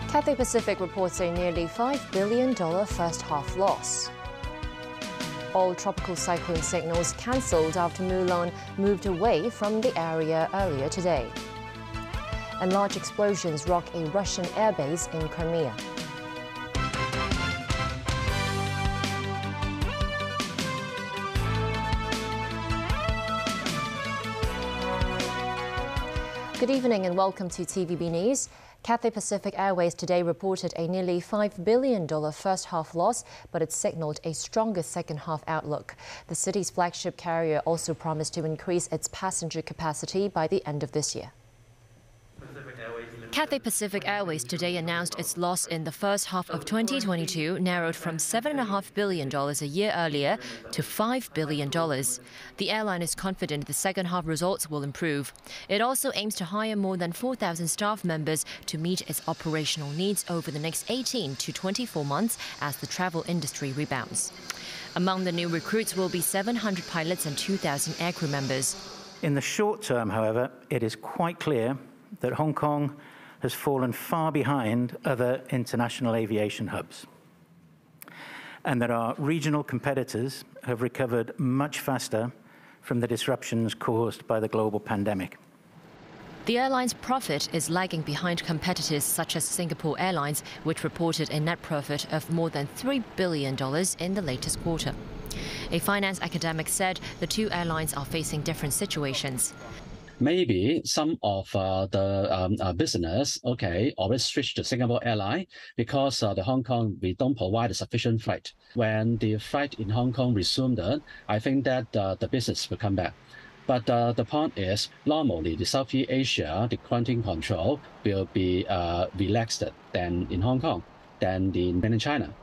Cathay Pacific reports a nearly $5 billion first-half loss. All tropical cyclone signals cancelled after Mulan moved away from the area earlier today. And large explosions rock a Russian airbase in Crimea. Good evening and welcome to TVB News. Cathay Pacific Airways today reported a nearly $5 billion first-half loss, but it signalled a stronger second-half outlook. The city's flagship carrier also promised to increase its passenger capacity by the end of this year. Cathay Pacific Airways today announced its loss in the first half of 2022 narrowed from $7.5 billion a year earlier to $5 billion. The airline is confident the second half results will improve. It also aims to hire more than 4,000 staff members to meet its operational needs over the next 18 to 24 months as the travel industry rebounds. Among the new recruits will be 700 pilots and 2,000 aircrew members. In the short term, however, it is quite clear that Hong Kong has fallen far behind other international aviation hubs, and that our regional competitors have recovered much faster from the disruptions caused by the global pandemic. The airline's profit is lagging behind competitors such as Singapore Airlines, which reported a net profit of more than $3 billion in the latest quarter. A finance academic said the two airlines are facing different situations. Maybe some of the business, already switched to Singapore Airlines because the Hong Kong, we don't provide a sufficient flight. When the flight in Hong Kong resumed, I think that the business will come back. But the point is, normally the Southeast Asia, the quarantine control will be relaxed than in Hong Kong, than in mainland China.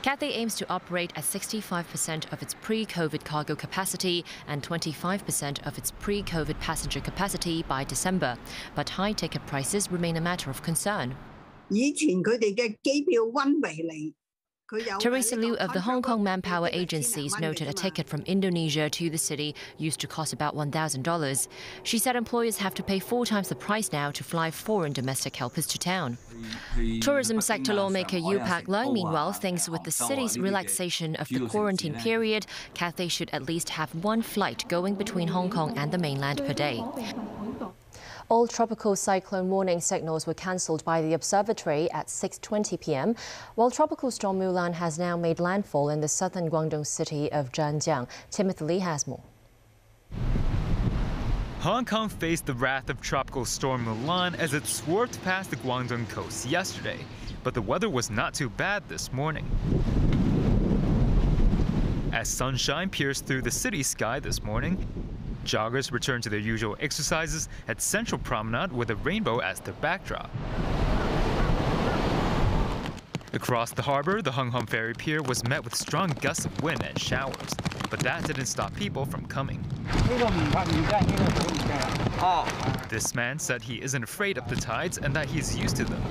Cathay aims to operate at 65% of its pre-COVID cargo capacity and 25% of its pre-COVID passenger capacity by December. But high ticket prices remain a matter of concern. Teresa Liu of the Hong Kong Manpower Agencies noted a ticket from Indonesia to the city used to cost about $1,000. She said employers have to pay 4 times the price now to fly foreign domestic helpers to town. Tourism sector lawmaker Yu Pak Leung, meanwhile, thinks with the city's relaxation of the quarantine period, Cathay should at least have 1 flight going between Hong Kong and the mainland per day. All tropical cyclone warning signals were cancelled by the observatory at 6:20 p.m, while Tropical Storm Mulan has now made landfall in the southern Guangdong city of Zhanjiang. Timothy Lee has more. Hong Kong faced the wrath of Tropical Storm Mulan as it swerved past the Guangdong coast yesterday, but the weather was not too bad this morning. As sunshine pierced through the city sky this morning, joggers returned to their usual exercises at Central Promenade with a rainbow as their backdrop. Across the harbor, the Hung Hom Ferry Pier was met with strong gusts of wind and showers, but that didn't stop people from coming. This man said he isn't afraid of the tides and that he's used to them.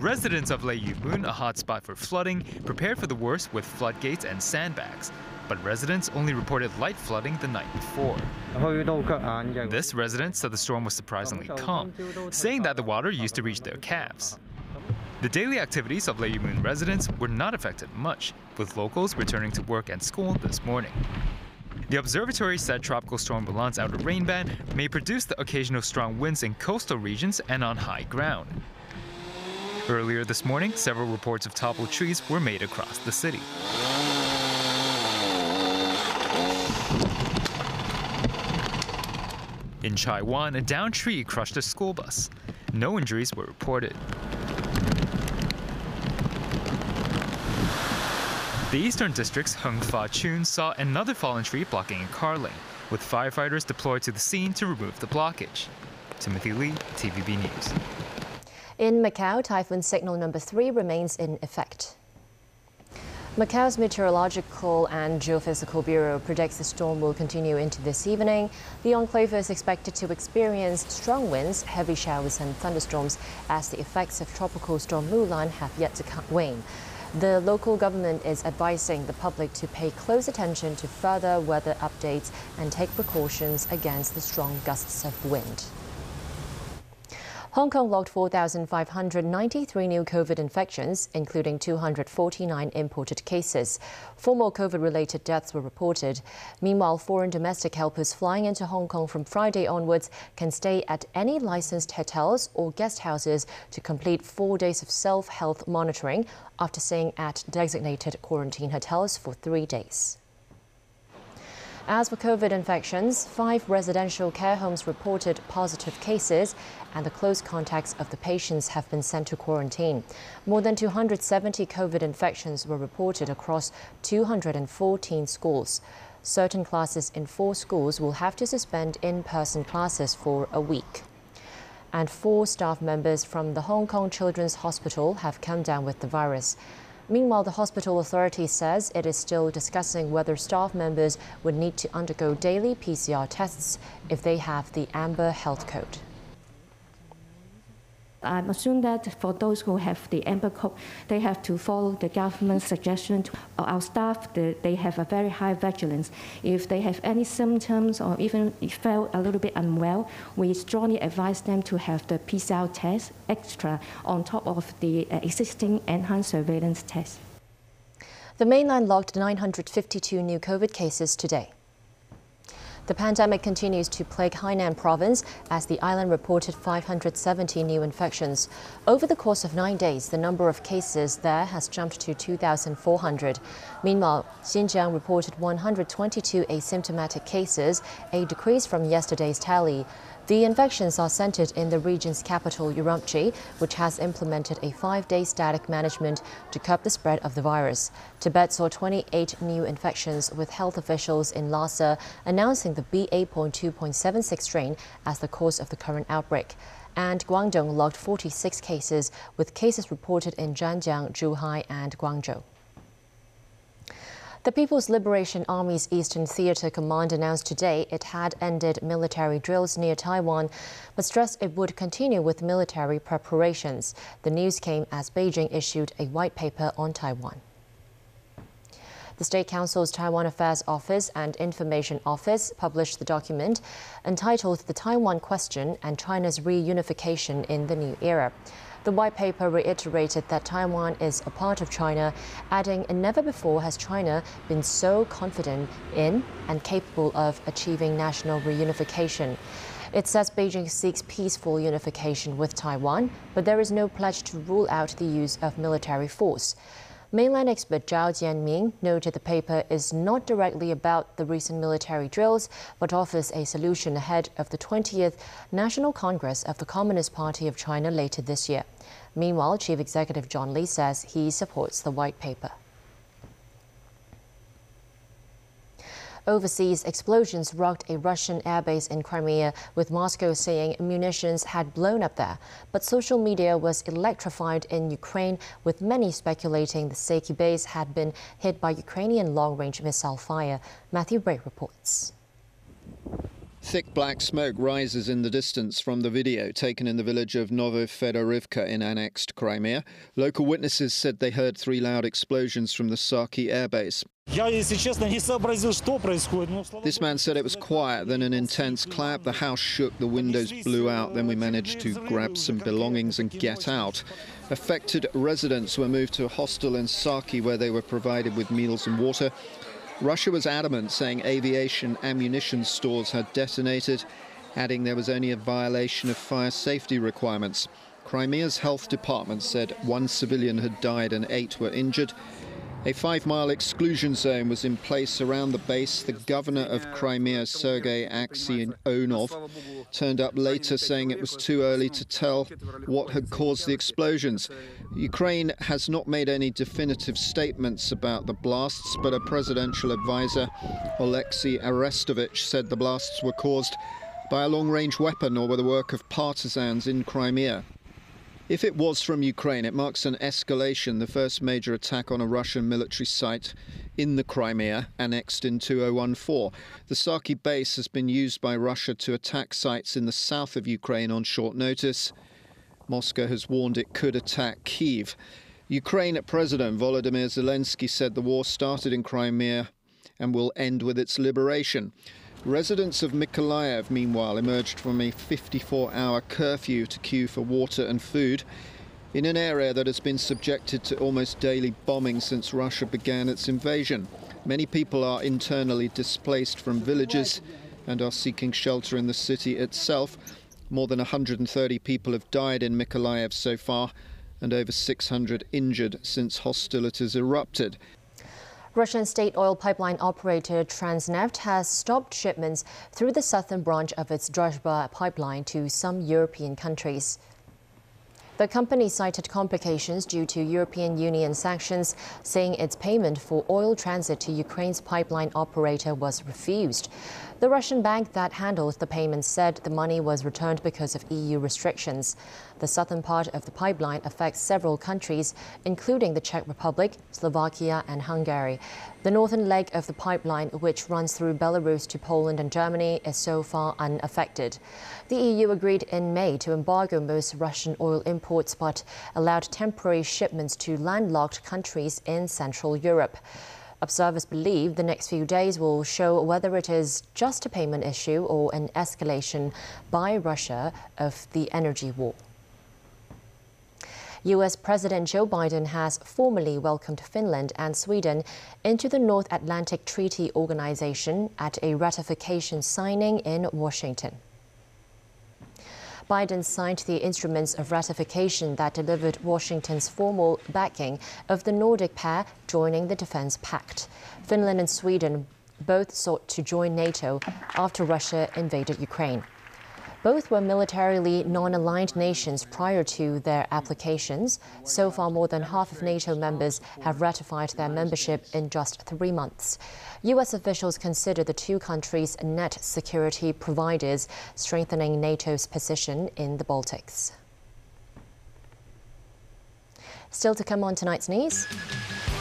Residents of Lei Yu Mun, a hotspot for flooding, prepared for the worst with floodgates and sandbags. But residents only reported light flooding the night before. This resident said the storm was surprisingly calm, saying that the water used to reach their calves. The daily activities of Lei Yu Mun residents were not affected much, with locals returning to work and school this morning. The observatory said Tropical Storm Mulan's outer rain band may produce the occasional strong winds in coastal regions and on high ground. Earlier this morning, several reports of toppled trees were made across the city. In Taiwan, a downed tree crushed a school bus. No injuries were reported. The Eastern District's Hung Fa Chun saw another fallen tree blocking a car lane, with firefighters deployed to the scene to remove the blockage. Timothy Lee, TVB News. In Macau, Typhoon Signal number 3 remains in effect. Macau's Meteorological and Geophysical Bureau predicts the storm will continue into this evening. The enclave is expected to experience strong winds, heavy showers and thunderstorms as the effects of Tropical Storm Mulan have yet to wane. The local government is advising the public to pay close attention to further weather updates and take precautions against the strong gusts of wind. Hong Kong logged 4,593 new COVID infections, including 249 imported cases. 4 more COVID-related deaths were reported. Meanwhile, foreign domestic helpers flying into Hong Kong from Friday onwards can stay at any licensed hotels or guest houses to complete 4 days of self-health monitoring after staying at designated quarantine hotels for 3 days. As for COVID infections, 5 residential care homes reported positive cases, and the close contacts of the patients have been sent to quarantine. More than 270 COVID infections were reported across 214 schools. Certain classes in 4 schools will have to suspend in-person classes for a week. And 4 staff members from the Hong Kong Children's Hospital have come down with the virus. Meanwhile, the hospital authority says it is still discussing whether staff members would need to undergo daily PCR tests if they have the Amber Health Code. I'm assuming that for those who have the Amber Code, they have to follow the government's suggestion. Our staff, they have a very high vigilance. If they have any symptoms or even feel a little bit unwell, we strongly advise them to have the PCR test extra on top of the existing enhanced surveillance test. The mainland logged 952 new COVID cases today. The pandemic continues to plague Hainan province as the island reported 570 new infections. Over the course of 9 days, the number of cases there has jumped to 2,400. Meanwhile, Xinjiang reported 122 asymptomatic cases, a decrease from yesterday's tally. The infections are centered in the region's capital, Urumqi, which has implemented a 5-day static management to curb the spread of the virus. Tibet saw 28 new infections, with health officials in Lhasa announcing the BA.2.76 strain as the cause of the current outbreak. And Guangdong logged 46 cases, with cases reported in Zhanjiang, Zhuhai and Guangzhou. The People's Liberation Army's Eastern Theater Command announced today it had ended military drills near Taiwan, but stressed it would continue with military preparations. The news came as Beijing issued a white paper on Taiwan. The State Council's Taiwan Affairs Office and Information Office published the document entitled The Taiwan Question and China's Reunification in the New Era. The white paper reiterated that Taiwan is a part of China, adding, never before has China been so confident in and capable of achieving national reunification. It says Beijing seeks peaceful unification with Taiwan, but there is no pledge to rule out the use of military force. Mainland expert Zhao Jianming noted the paper is not directly about the recent military drills, but offers a solution ahead of the 20th National Congress of the Communist Party of China later this year. Meanwhile, Chief Executive John Lee says he supports the white paper. Overseas, explosions rocked a Russian airbase in Crimea, with Moscow saying munitions had blown up there. But social media was electrified in Ukraine, with many speculating the Seki base had been hit by Ukrainian long-range missile fire. Matthew Bray reports. Thick black smoke rises in the distance from the video taken in the village of Novofedorivka in annexed Crimea. Local witnesses said they heard 3 loud explosions from the Saki airbase. This man said it was quiet, then an intense clap. The house shook, the windows blew out, then we managed to grab some belongings and get out. Affected residents were moved to a hostel in Saki where they were provided with meals and water. Russia was adamant, saying aviation ammunition stores had detonated, adding there was only a violation of fire safety requirements. Crimea's health department said 1 civilian had died and 8 were injured. A 5-mile exclusion zone was in place around the base. The governor of Crimea, Sergei Aksionov, turned up later, saying it was too early to tell what had caused the explosions. Ukraine has not made any definitive statements about the blasts, but a presidential advisor, Oleksiy Arestovich, said the blasts were caused by a long-range weapon or were the work of partisans in Crimea. If it was from Ukraine, it marks an escalation, the first major attack on a Russian military site in the Crimea, annexed in 2014. The Saki base has been used by Russia to attack sites in the south of Ukraine on short notice. Moscow has warned it could attack Kyiv. Ukraine President Volodymyr Zelensky said the war started in Crimea and will end with its liberation. Residents of Mykolaiv, meanwhile, emerged from a 54-hour curfew to queue for water and food in an area that has been subjected to almost daily bombing since Russia began its invasion. Many people are internally displaced from villages and are seeking shelter in the city itself. More than 130 people have died in Mykolaiv so far, and over 600 injured since hostilities erupted. Russian state oil pipeline operator Transneft has stopped shipments through the southern branch of its Druzhba pipeline to some European countries. The company cited complications due to European Union sanctions, saying its payment for oil transit to Ukraine's pipeline operator was refused. The Russian bank that handles the payment said the money was returned because of EU restrictions. The southern part of the pipeline affects several countries, including the Czech Republic, Slovakia and Hungary. The northern leg of the pipeline, which runs through Belarus to Poland and Germany, is so far unaffected. The EU agreed in May to embargo most Russian oil imports, but allowed temporary shipments to landlocked countries in Central Europe. Observers believe the next few days will show whether it is just a payment issue or an escalation by Russia of the energy war. U.S. President Joe Biden has formally welcomed Finland and Sweden into the North Atlantic Treaty Organization at a ratification signing in Washington. Biden signed the instruments of ratification that delivered Washington's formal backing of the Nordic pair joining the defense pact. Finland and Sweden both sought to join NATO after Russia invaded Ukraine. Both were militarily non-aligned nations prior to their applications. So far, more than half of NATO members have ratified their membership in just 3 months. U.S. officials consider the two countries net security providers, strengthening NATO's position in the Baltics. Still to come on tonight's news,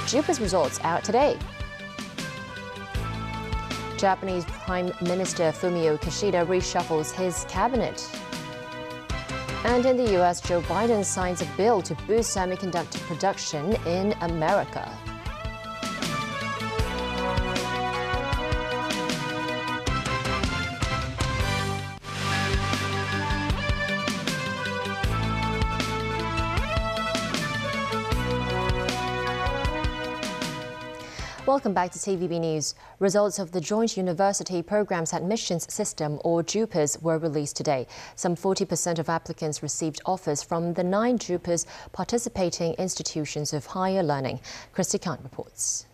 JUPA's results out today. Japanese Prime Minister Fumio Kishida reshuffles his cabinet. And in the U.S., Joe Biden signs a bill to boost semiconductor production in America. Welcome back to TVB News. Results of the Joint University Programs Admissions System, or JUPAS, were released today. Some 40% of applicants received offers from the 9 JUPAS participating institutions of higher learning. Christy Kant reports.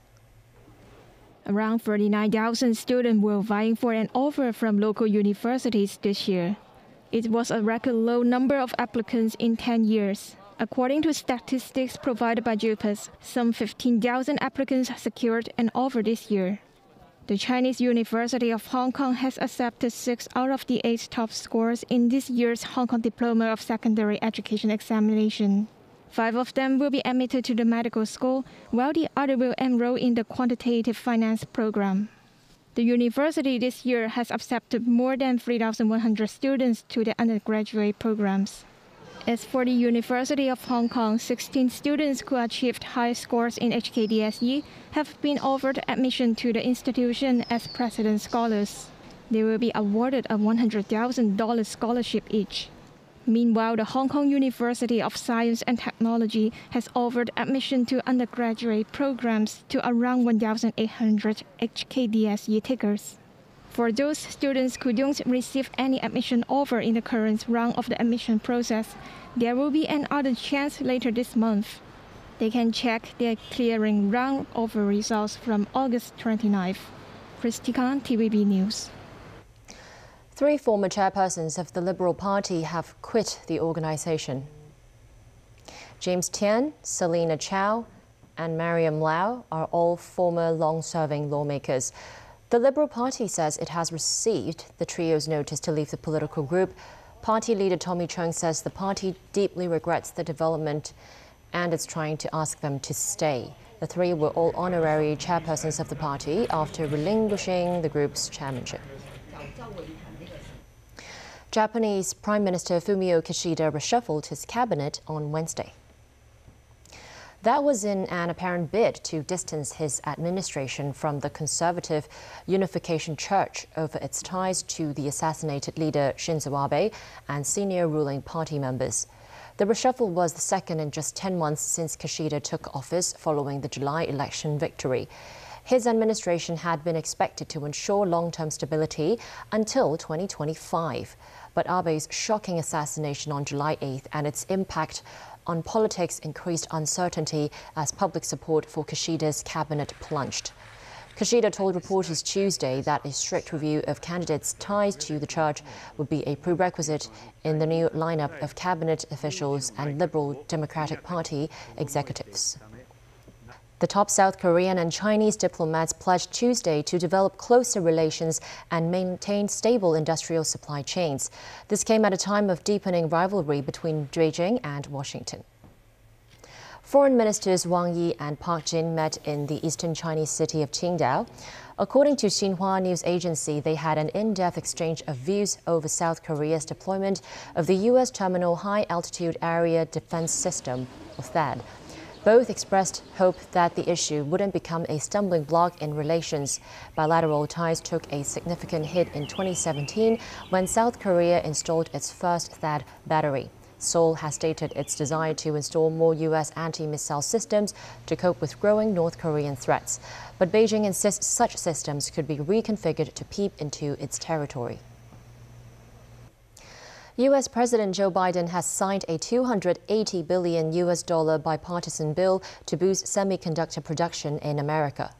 Around 39,000 students were vying for an offer from local universities this year. It was a record low number of applicants in 10 years. According to statistics provided by JUPAS, some 15,000 applicants secured an offer this year. The Chinese University of Hong Kong has accepted 6 out of the 8 top scores in this year's Hong Kong Diploma of Secondary Education examination. 5 of them will be admitted to the medical school, while the other will enroll in the quantitative finance program. The university this year has accepted more than 3,100 students to the undergraduate programs. As for the University of Hong Kong, 16 students who achieved high scores in HKDSE have been offered admission to the institution as President Scholars. They will be awarded a $100,000 scholarship each. Meanwhile, the Hong Kong University of Science and Technology has offered admission to undergraduate programs to around 1,800 HKDSE takers. For those students who don't receive any admission offer in the current round of the admission process, there will be another chance later this month. They can check their clearing round offer results from August 29th. Christy Khan, TVB News. 3 former chairpersons of the Liberal Party have quit the organization. James Tian, Selina Chow, and Mariam Lau are all former long-serving lawmakers. The Liberal Party says it has received the trio's notice to leave the political group. Party leader Tommy Chung says the party deeply regrets the development and is trying to ask them to stay. The 3 were all honorary chairpersons of the party after relinquishing the group's chairmanship. Japanese Prime Minister Fumio Kishida reshuffled his cabinet on Wednesday. That was in an apparent bid to distance his administration from the conservative Unification Church over its ties to the assassinated leader Shinzo Abe and senior ruling party members. The reshuffle was the second in just 10 months since Kishida took office following the July election victory. His administration had been expected to ensure long-term stability until 2025. But Abe's shocking assassination on July 8th and its impact on politics increased uncertainty as public support for Kishida's cabinet plunged. Kishida told reporters Tuesday that a strict review of candidates' ties to the church would be a prerequisite in the new lineup of cabinet officials and Liberal Democratic Party executives. The top South Korean and Chinese diplomats pledged Tuesday to develop closer relations and maintain stable industrial supply chains. This came at a time of deepening rivalry between Beijing and Washington. Foreign Ministers Wang Yi and Park Jin met in the eastern Chinese city of Qingdao. According to Xinhua news agency, they had an in-depth exchange of views over South Korea's deployment of the U.S. Terminal High Altitude Area Defense System, or THAAD. Both expressed hope that the issue wouldn't become a stumbling block in relations. Bilateral ties took a significant hit in 2017 when South Korea installed its first THAAD battery. Seoul has stated its desire to install more U.S. anti-missile systems to cope with growing North Korean threats. But Beijing insists such systems could be reconfigured to peep into its territory. U.S. President Joe Biden has signed a $280 billion bipartisan bill to boost semiconductor production in America.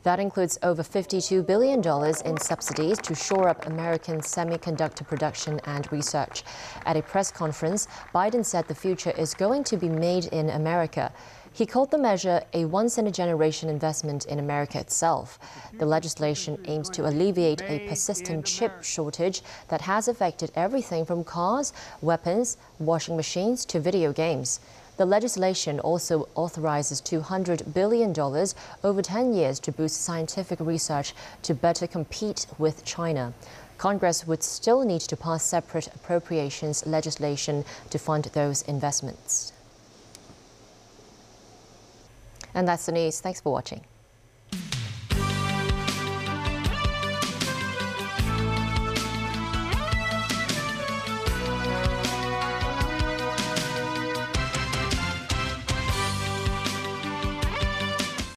That includes over $52 billion in subsidies to shore up American semiconductor production and research. At a press conference, Biden said the future is going to be made in America. He called the measure a once-in-a-generation investment in America itself. The legislation aims to alleviate a persistent chip shortage that has affected everything from cars, weapons, washing machines to video games. The legislation also authorizes $200 billion over 10 years to boost scientific research to better compete with China. Congress would still need to pass separate appropriations legislation to fund those investments. And that's the news. Thanks for watching.